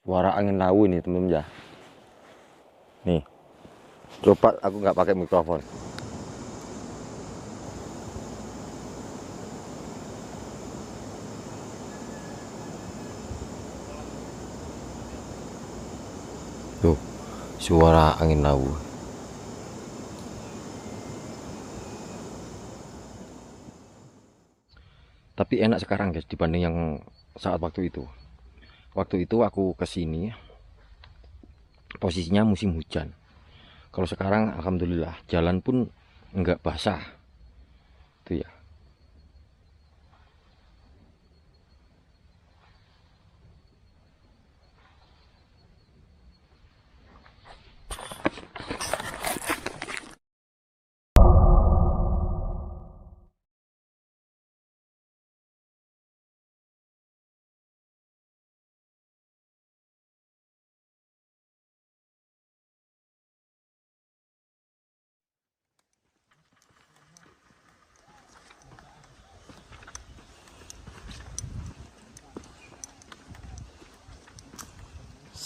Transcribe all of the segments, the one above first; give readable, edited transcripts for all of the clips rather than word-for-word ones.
Suara angin lawu ini teman-teman ya. Nih, coba aku nggak pakai mikrofon. Tuh, suara angin lawu. Tapi enak sekarang guys dibanding yang saat waktu itu. Waktu itu aku kesini posisinya musim hujan. Kalau sekarang alhamdulillah jalan pun enggak basah. Itu ya.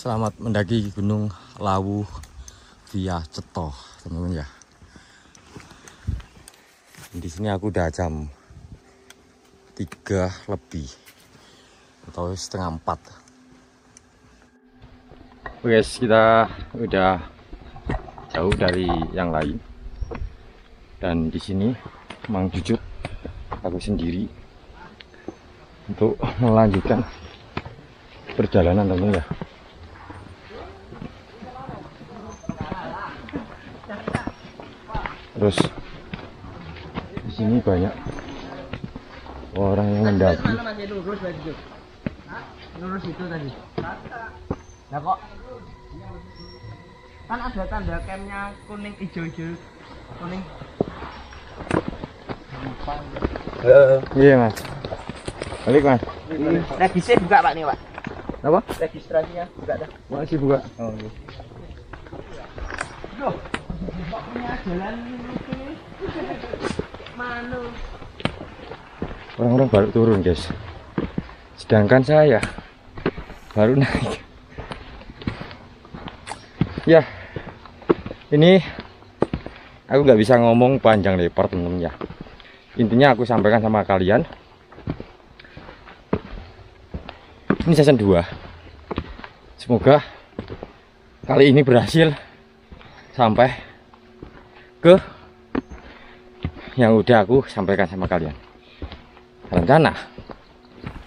Selamat mendaki Gunung Lawu via Cetoh, teman-teman ya. Di sini aku udah jam 3 lebih atau setengah 4. Oke guys, kita udah jauh dari yang lain. Dan di sini Mang Jujuk aku sendiri untuk melanjutkan perjalanan, teman-teman ya. Terus di sini banyak orang yang mendaki. Lurus itu tadi. Nah kok kan ada tanda campnya kuning hijau-hijau kuning. Iya mas. Balik mas. Registrasi buka pak nih pak. Apa? Registrasinya buka dah. Masih buka. Oh iya. Loh, kok punya jalan ini? Mana? Orang-orang baru turun guys. Sedangkan saya baru naik. Ya, ini aku nggak bisa ngomong panjang lebar temen-temen ya. Intinya aku sampaikan sama kalian. Ini season 2. Semoga kali ini berhasil sampai ke yang udah aku sampaikan sama kalian. Rencana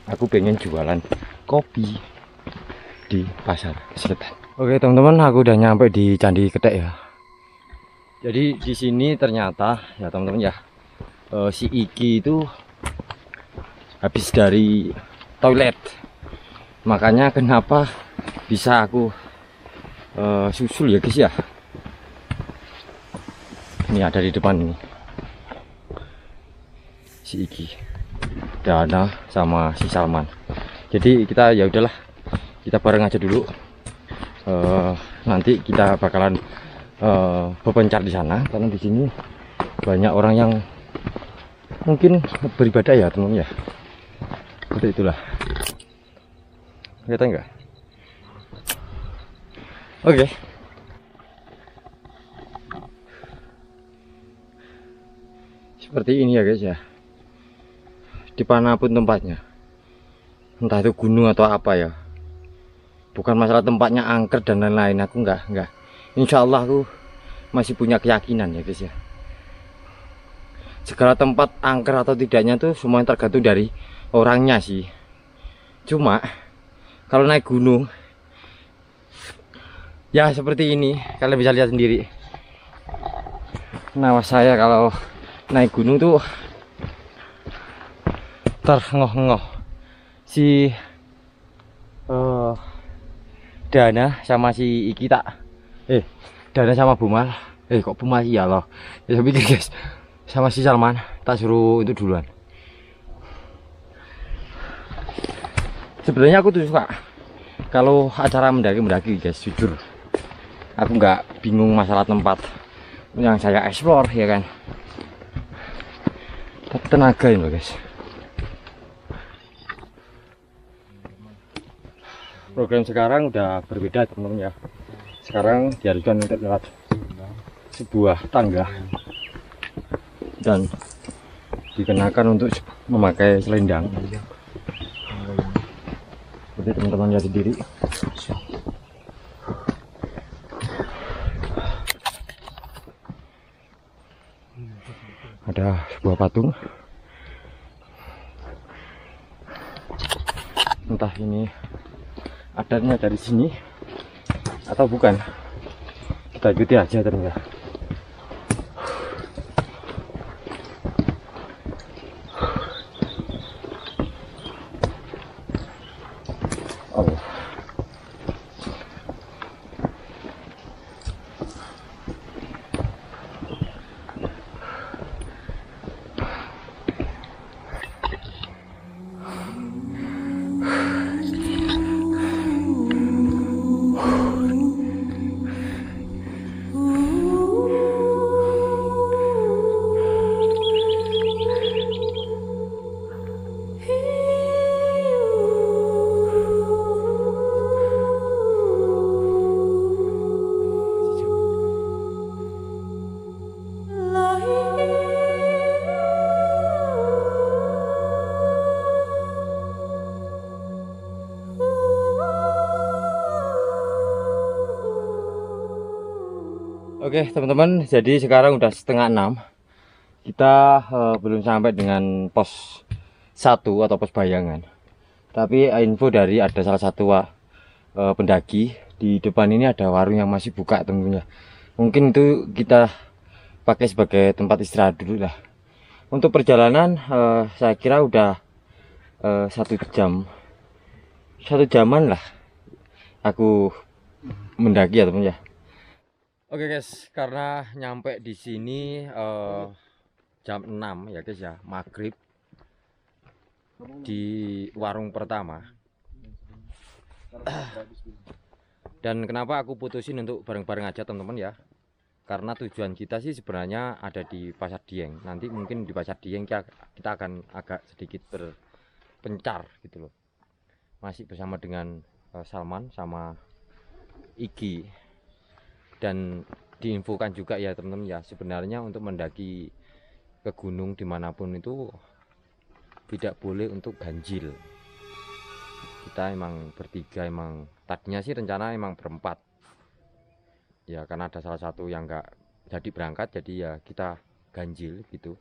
aku pengen jualan kopi di pasar Sletan. Oke teman-teman, aku udah nyampe di Candi Ketek ya. Jadi di sini ternyata ya teman-teman ya, si Iki itu habis dari toilet. Makanya kenapa bisa aku susul ya guys ya. Ini ada di depan ini si Iki, Dana sama si Salman. Jadi kita ya udahlah, kita bareng aja dulu. Nanti kita bakalan berpencar di sana karena di sini banyak orang yang mungkin beribadah ya teman-teman ya. Seperti itulah. Kelihatan enggak? Oke. Seperti ini ya guys ya. Dimanapun tempatnya, entah itu gunung atau apa ya, bukan masalah tempatnya angker dan lain-lain. Aku enggak. Insya Allah aku masih punya keyakinan ya guys ya. Segala tempat angker atau tidaknya tuh semuanya tergantung dari orangnya sih. Cuma kalau naik gunung ya seperti ini, kalian bisa lihat sendiri. Nah saya kalau naik gunung tuh terengah-engah. Si Dana sama si Iki tak Dana sama Bumal kok Bumal ya loh ya, saya pikir guys, sama si Salman tak suruh itu duluan. Sebenarnya aku tuh suka kalau acara mendaki guys, jujur aku nggak bingung masalah tempat yang saya explore ya kan, tapi tenaga ini loh guys. program sekarang udah berbeda teman-teman ya. Sekarang diharuskan untuk lewat sebuah tangga dan dikenakan untuk memakai selendang. Seperti teman-teman lihat sendiri. Ada sebuah patung, entah ini adatnya dari sini atau bukan, kita ikuti aja ternyata. Oh. Oke teman-teman, jadi sekarang udah setengah 6. Kita belum sampai dengan pos 1 atau pos bayangan. Tapi info dari ada salah satu pendaki di depan ini ada warung yang masih buka tentunya. Mungkin itu kita pakai sebagai tempat istirahat dulu lah. Untuk perjalanan saya kira udah 1 jam, 1 jaman lah aku mendaki ya teman ya. Oke guys, karena nyampe di sini jam 6 ya guys ya, maghrib di warung pertama. Dan kenapa aku putusin untuk bareng-bareng aja teman-teman ya? Karena tujuan kita sih sebenarnya ada di Pasar Dieng. Nanti mungkin di Pasar Dieng kita akan agak sedikit berpencar gitu loh. Masih bersama dengan Salman sama Iki. Dan diinfokan juga ya teman-teman ya, sebenarnya untuk mendaki ke gunung dimanapun itu tidak boleh untuk ganjil. Kita emang bertiga, emang tadinya sih rencana emang berempat ya, karena ada salah satu yang nggak jadi berangkat, jadi ya kita ganjil gitu.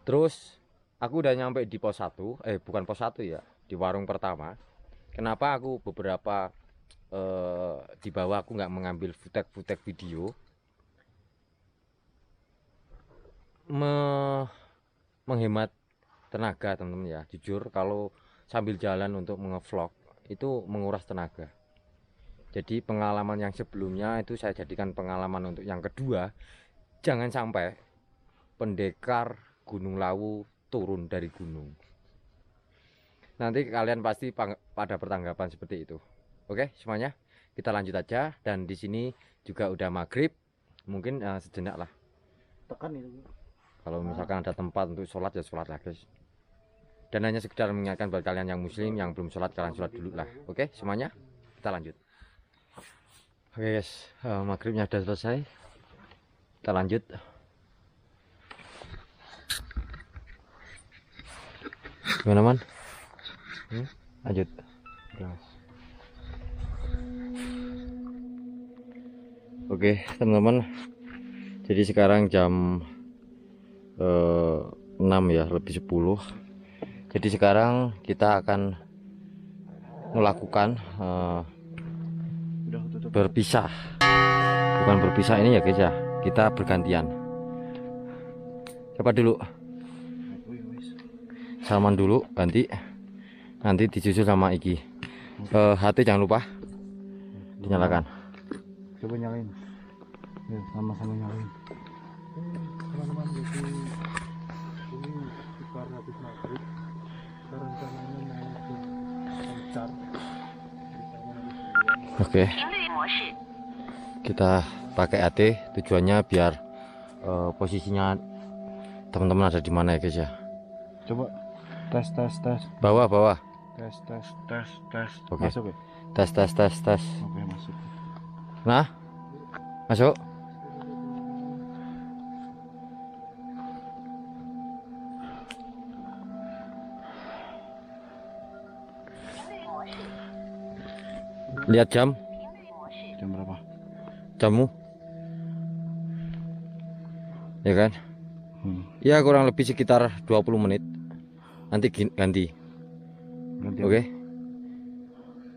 Terus aku udah nyampe di pos 1, bukan pos 1 ya, di warung pertama. Kenapa aku beberapa di bawah aku nggak mengambil footage video, menghemat tenaga teman-teman ya. Jujur kalau sambil jalan untuk mengevlog itu menguras tenaga. Jadi pengalaman yang sebelumnya itu saya jadikan pengalaman untuk yang kedua. Jangan sampai pendekar Gunung Lawu turun dari gunung. Nanti kalian pasti pada bertanggapan seperti itu. Oke, semuanya kita lanjut aja. Dan di sini juga udah maghrib, mungkin sejenak lah. Tekan itu. Kalau misalkan ada tempat untuk sholat ya sholat lah guys. Dan hanya sekedar mengingatkan buat kalian yang muslim yang belum sholat, kalian sholat dulu lah. Oke, semuanya kita lanjut. Oke guys, maghribnya udah selesai. Kita lanjut. Gimana man? Lanjut. Guys. Oke teman-teman, jadi sekarang jam 6 ya, lebih 10. Jadi sekarang kita akan melakukan berpisah. Bukan berpisah ini ya guys ya, kita bergantian. Siapa dulu? Salman dulu, ganti. Nanti disusul sama Iki. HT jangan lupa dinyalakan. Coba nyalain. Ya, sama-sama nyalain. Teman-teman, jadi ini sekitar habis maghrib. Rencananya mau ke Pencar. Oke. Kita pakai AT, tujuannya biar posisinya teman-teman ada di mana ya guys ya. Coba tes. Bawah. Tes. Oke. Masuk ya? Tes. Oke, masuk. Nah, masuk. Lihat jam, Jam berapa? jammu. Ya kan? Ya kurang lebih sekitar 20 menit. Nanti ganti. Ganti Oke.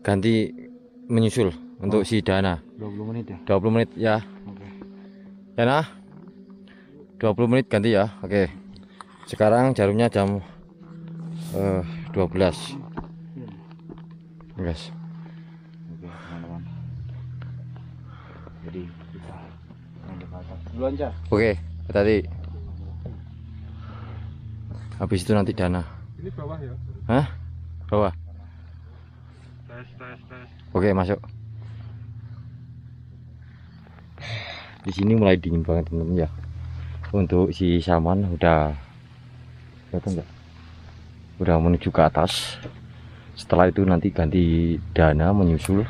Ganti menyusul untuk si Dana. 20 menit ya? 20 menit ya. Oke. Dana. 20 menit ganti ya. Oke. Sekarang jarumnya jam 12. Guys. Oke, teman-teman. Jadi kita lanjut ke atas. Duluan aja. Oke, tadi. Habis itu nanti Dana. Ini bawah ya? Hah? Bawah. Tes. Oke, masuk. Di sini mulai dingin banget teman-teman ya. Untuk si Salman udah enggak? Udah menuju ke atas. Setelah itu nanti ganti Dana menyusul.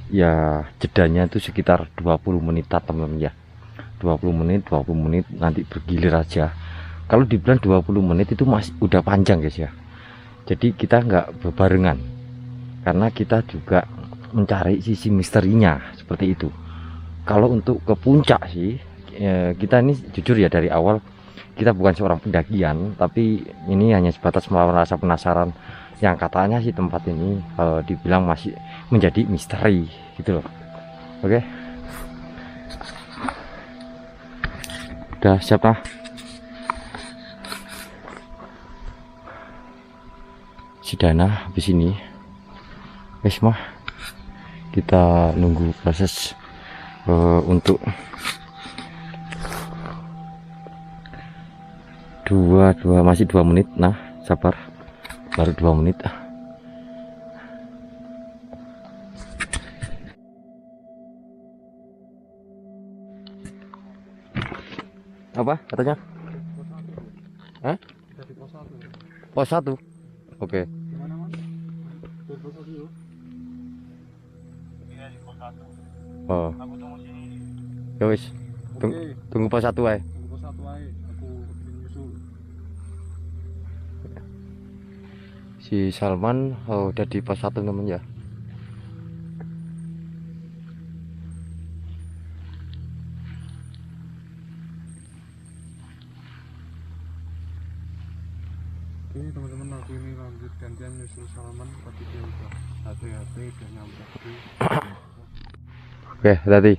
Ya jedanya itu sekitar 20 menit teman-teman ya. 20 menit nanti bergilir aja. Kalau dibilang 20 menit itu masih udah panjang guys ya. Jadi kita nggak berbarengan karena kita juga mencari sisi misterinya seperti itu. Kalau untuk ke puncak sih kita ini jujur ya, dari awal kita bukan seorang pendakian, tapi ini hanya sebatas melawan rasa penasaran yang katanya sih tempat ini dibilang masih menjadi misteri gitu loh. Oke, udah siap lah. Si Dana habis ini guys mah kita nunggu proses untuk masih 2 menit. Nah sabar, baru 2 menit. Apa katanya? Hah? Pos 1. Oke. Oh. Ya wis. Tunggu pos 1 ae. Si Salman udah di pos 1 temen ya. Oke teman-teman, aku ini lanjut gantian nyusul Salman, tapi dia udah hati-hati udah nyampe di. Oke, hati-hati.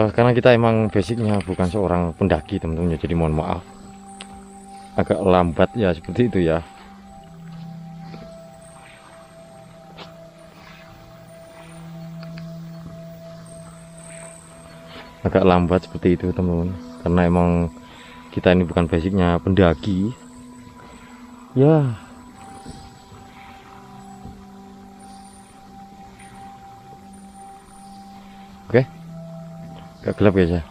Karena kita emang basicnya bukan seorang pendaki teman-teman ya, jadi mohon maaf agak lambat ya, seperti itu ya. Agak lambat seperti itu teman-teman, karena emang kita ini bukan basicnya pendaki ya. Oke, agak gelap guys ya.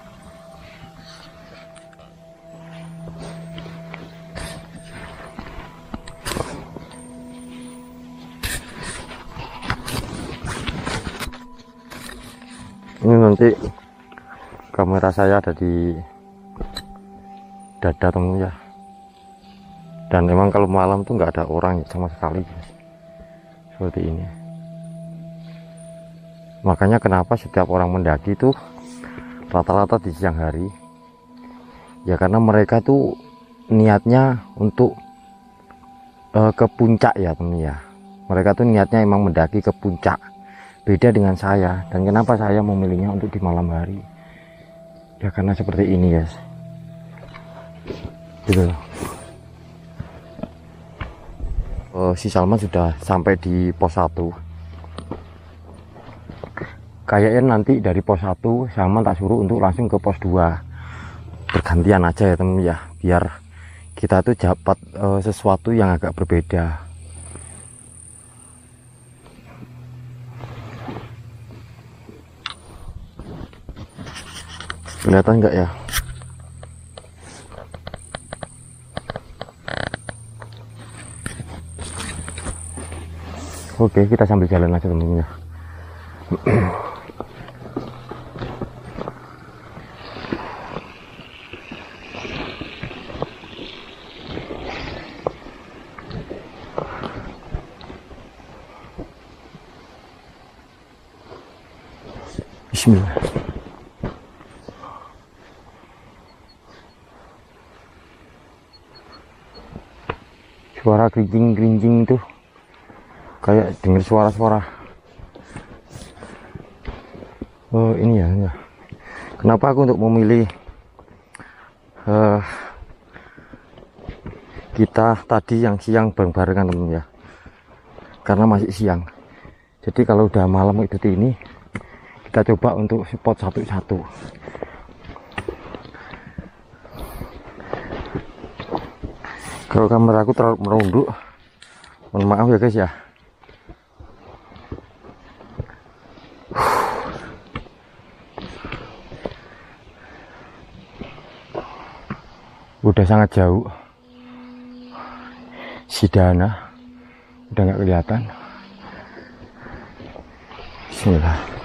Ini nanti kamera saya ada di dada temen ya, dan memang kalau malam tuh nggak ada orang sama sekali guys. Seperti ini. Makanya kenapa setiap orang mendaki itu rata-rata di siang hari ya, karena mereka tuh niatnya untuk ke puncak ya temen ya. Mereka tuh niatnya emang mendaki ke puncak. Beda dengan saya. Dan kenapa saya memilihnya untuk di malam hari ya, karena seperti ini guys gitu loh. Si Salman sudah sampai di pos 1. Kayaknya nanti dari pos 1 Salman tak suruh untuk langsung ke pos 2. Bergantian aja ya temen ya, biar kita tuh dapat sesuatu yang agak berbeda. Kelihatan enggak ya? Oke, kita sambil jalan aja temen-temen ya. Bismillah. Suara gerincing tuh kayak dengar suara-suara. Oh ini ya. Kenapa aku untuk memilih kita tadi yang siang bareng-barengan temen ya, karena masih siang. Jadi kalau udah malam itu ini kita coba untuk spot satu-satu. Kalau kameraku terlalu merunduk, mohon maaf ya guys ya. Udah sangat jauh, si Dana udah nggak kelihatan. Bismillah.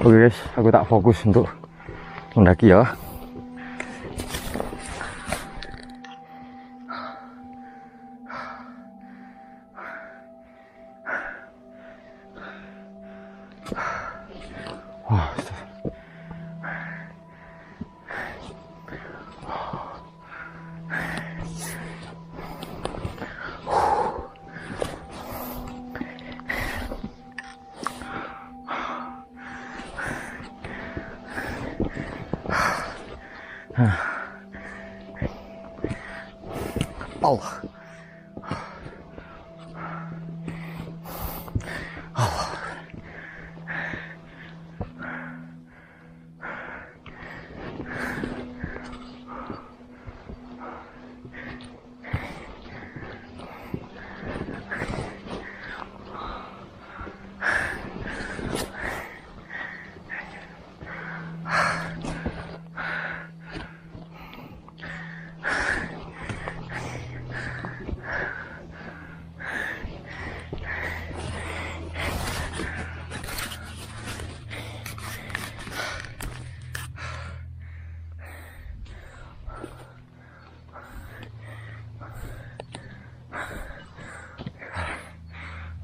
Oke guys, aku tak fokus untuk mendaki ya. Wah, oh.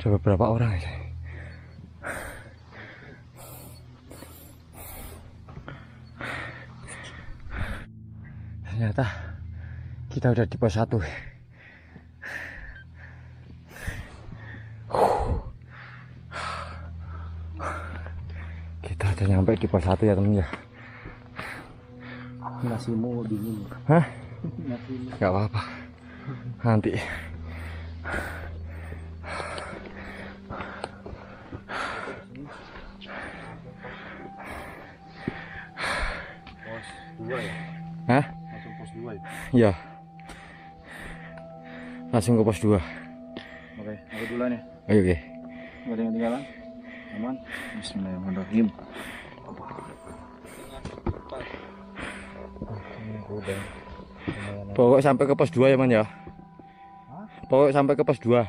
Ada beberapa orang aja. Ternyata kita udah di pos 1. Kita udah nyampe di pos 1 ya temen ya. Nasimu dingin. Hah? Nasimu. Gak apa-apa. Nanti. Pos 2 ya? Hah? Langsung pos 2 ya? Iya. Langsung ke pos 2. Oke, aku duluan ya. Oke. Gak ada yang ketinggalan. Aman. Bismillahirrahmanirrahim. Pokok sampai ke pos 2 ya man ya. Pokok sampai ke pos 2.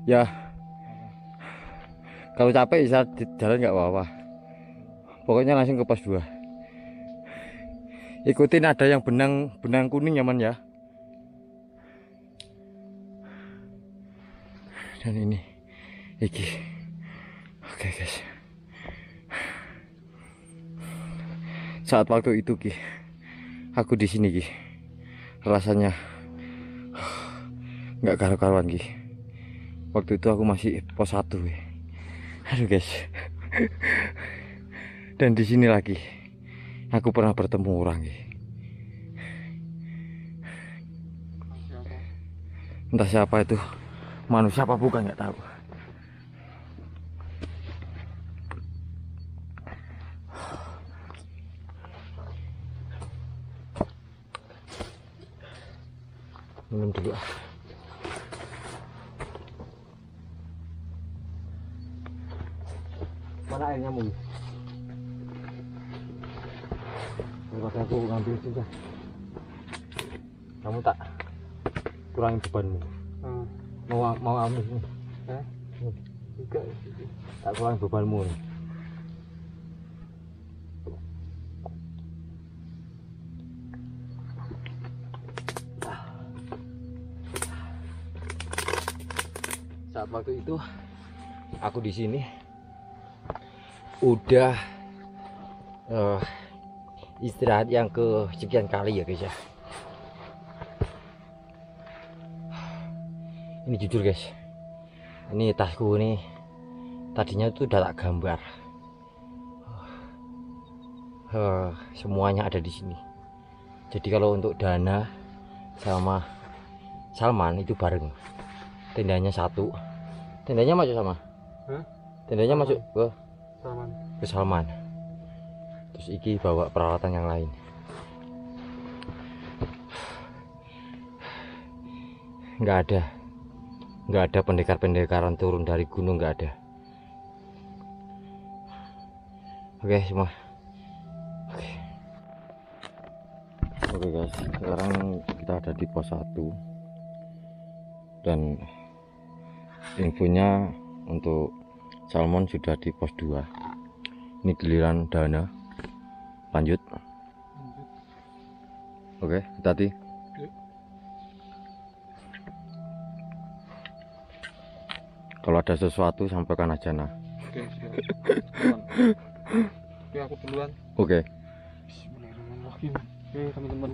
Ya. Kalau capek bisa jalan nggak apa-apa. Pokoknya langsung ke pos 2. Ikutin ada yang benang kuning ya man ya. Dan ini iki. Oke guys. Saat waktu itu Ki, aku di sini Ki, rasanya nggak karu-karuan Ki. Waktu itu aku masih pos 1 Ki. Aduh guys. Dan di sini lagi aku pernah bertemu orang Ki. Entah siapa itu, manusia apa bukan nggak tahu. Minum dulu. Mana airnya Mu? Daripada aku ngambil juga. Kamu tak kurangin bebanmu. Mau ambil nih. Enggak. Tak kurangin bebanmu nih. Saat waktu itu aku di sini udah istirahat yang ke sekian kali ya guys ya. Ini jujur guys, ini tasku ini tadinya tuh udah tak gambar. Semuanya ada di sini. Jadi kalau untuk Dana sama Salman itu bareng. Tendanya satu. Tendanya masuk sama? Tendanya masuk ke Salman. Terus Iki bawa peralatan yang lain. Nggak ada pendekar-pendekaran turun dari gunung, nggak ada. Oke semua. Oke guys, sekarang kita ada di pos 1 dan infonya untuk Salmon sudah di pos 2. Ini giliran Dana. Lanjut. Oke, hati-hati. Kalau ada sesuatu sampaikan aja nah. Oke, siap. Oke, aku duluan. Oke. Bismillahirrahmanirrahim. Oke teman-teman,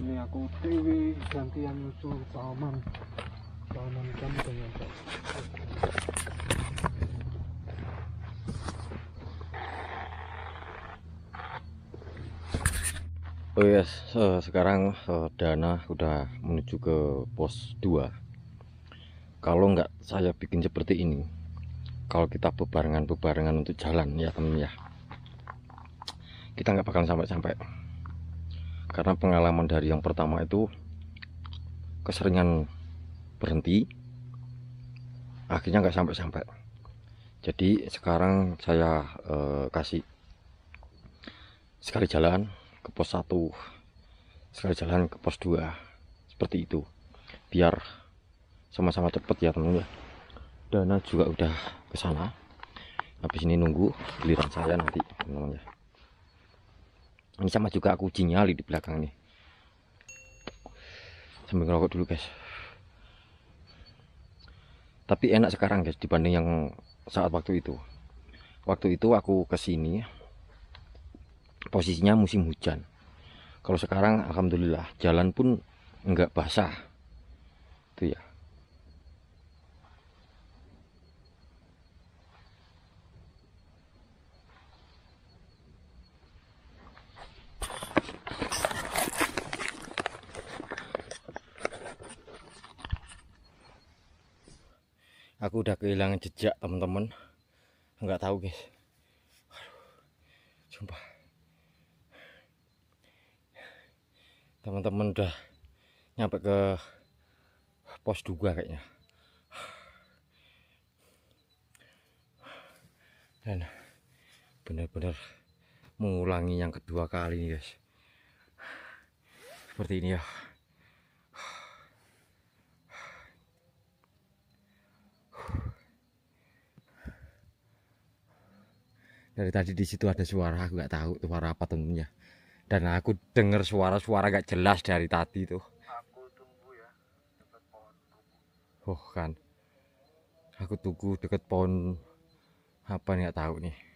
ini aku Dewi gantian nyusul Salman kamu udah nyampe. Oh yes, sekarang Dana udah menuju ke pos 2. Kalau nggak saya bikin seperti ini, kalau kita bebarengan untuk jalan ya temen ya, kita nggak bakal sampai-sampai. Karena pengalaman dari yang pertama itu keseringan berhenti, akhirnya nggak sampai-sampai. Jadi sekarang saya kasih sekali jalan ke pos 1, sekali jalan ke pos 2, seperti itu, biar sama-sama cepet ya teman ya. Dana juga udah ke sana, habis ini nunggu giliran saya nanti teman-teman ya. Ini sama juga aku uji nyali di belakang nih, sambil ngerokok dulu guys. Tapi enak sekarang guys dibanding yang saat waktu itu. Waktu itu aku kesini posisinya musim hujan. Kalau sekarang alhamdulillah jalan pun enggak basah tuh ya. Aku udah kehilangan jejak teman-teman, nggak tahu guys. Sumpah teman-teman udah nyampe ke pos 2 kayaknya, dan benar-benar mengulangi yang kedua kali nih guys, seperti ini ya. Dari tadi di situ ada suara, aku nggak tahu suara apa tentunya. Dan aku dengar suara-suara gak jelas dari tadi tuh. Aku tunggu ya dekat pohon. Oh kan. Aku tunggu deket pohon apa nih, nggak tahu nih.